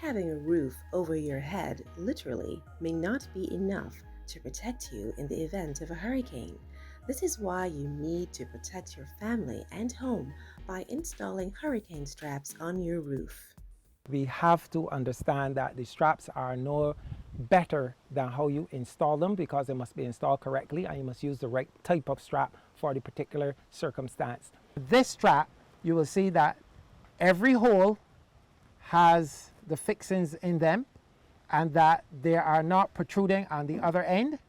Having a roof over your head literally may not be enough to protect you in the event of a hurricane. This is why you need to protect your family and home by installing hurricane straps on your roof. We have to understand that the straps are no better than how you install them, because they must be installed correctly and you must use the right type of strap for the particular circumstance. This strap, you will see that every hole has the fixings in them and that they are not protruding on the other end,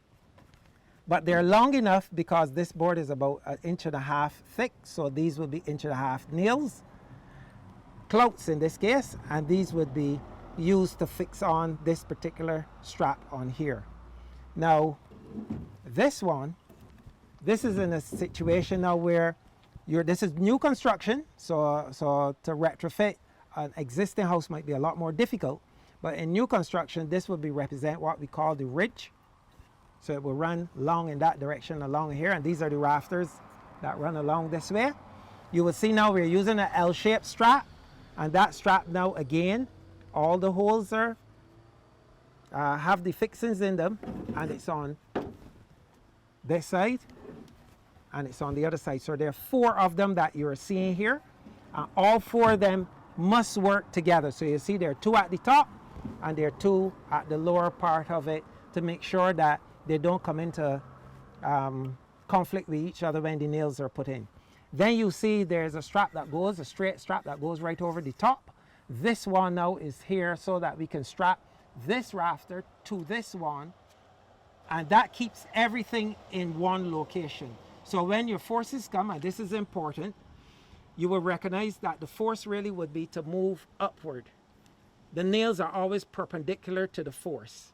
but they're long enough because this board is about 1.5 inches thick, so these would be 1.5 inch nails, clouts in this case, and these would be used to fix on this particular strap on here. Now this is in a situation now where this is new construction, so to retrofit an existing house might be a lot more difficult, but in new construction this would be represent what we call the ridge. So it will run along in that direction along here, and these are the rafters that run along this way. You will see now we're using an L-shaped strap, and that strap now again, all the holes are have the fixings in them, and it's on this side and it's on the other side. So there are 4 of them that you're seeing here. All 4 of them must work together. So you see there are 2 at the top and there are 2 at the lower part of it, to make sure that they don't come into conflict with each other when the nails are put in. Then you see there's a strap that goes, a straight strap that goes right over the top. This one now is here so that we can strap this rafter to this one, and that keeps everything in one location. So when your forces come, and this is important, you will recognize that the force really would be to move upward. The nails are always perpendicular to the force,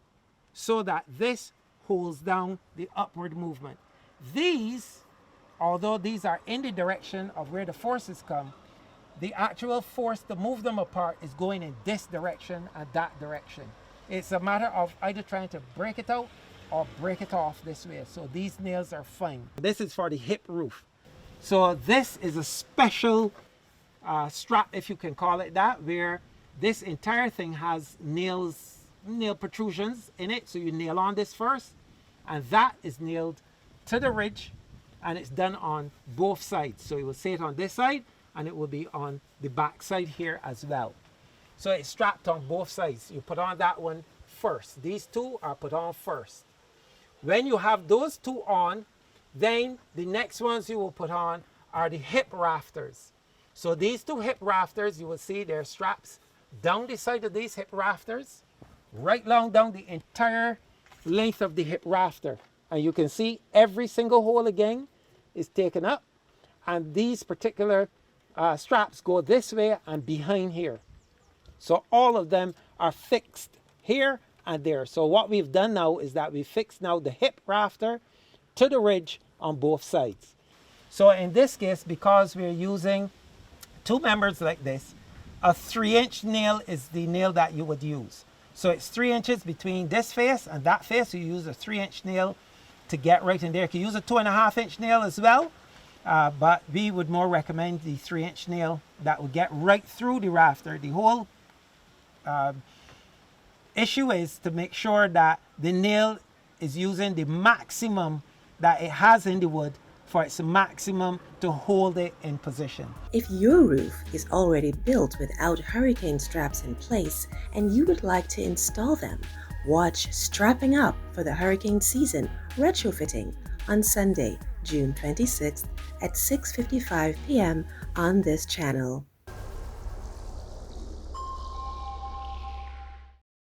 so that this holds down the upward movement. These, although these are in the direction of where the forces come, the actual force to move them apart is going in this direction and that direction. It's a matter of either trying to break it out or break it off this way. So these nails are fine. This is for the hip roof. So this is a special strap, if you can call it that, where this entire thing has nail protrusions in it. So you nail on this first, and that is nailed to the ridge, and it's done on both sides. So you will see it on this side, and it will be on the back side here as well. So it's strapped on both sides. You put on that one first. These 2 are put on first. When you have those 2 on, then the next ones you will put on are the hip rafters. So these 2 hip rafters, you will see their straps down the side of these hip rafters, right along down the entire length of the hip rafter. And you can see every single hole again is taken up, and these particular straps go this way and behind here. So all of them are fixed here and there. So what we've done now is that we fixed now the hip rafter to the ridge on both sides. So in this case, because we're using 2 members like this, a 3-inch nail is the nail that you would use. So it's 3 inches between this face and that face. So you use a 3-inch nail to get right in there. You can use a 2.5-inch nail as well, but we would more recommend the 3-inch nail that will get right through the rafter. The whole issue is to make sure that the nail is using the maximum that it has in the wood for its maximum to hold it in position. If your roof is already built without hurricane straps in place and you would like to install them, watch Strapping Up for the Hurricane Season Retrofitting on Sunday, June 26th at 6:55 p.m. on this channel.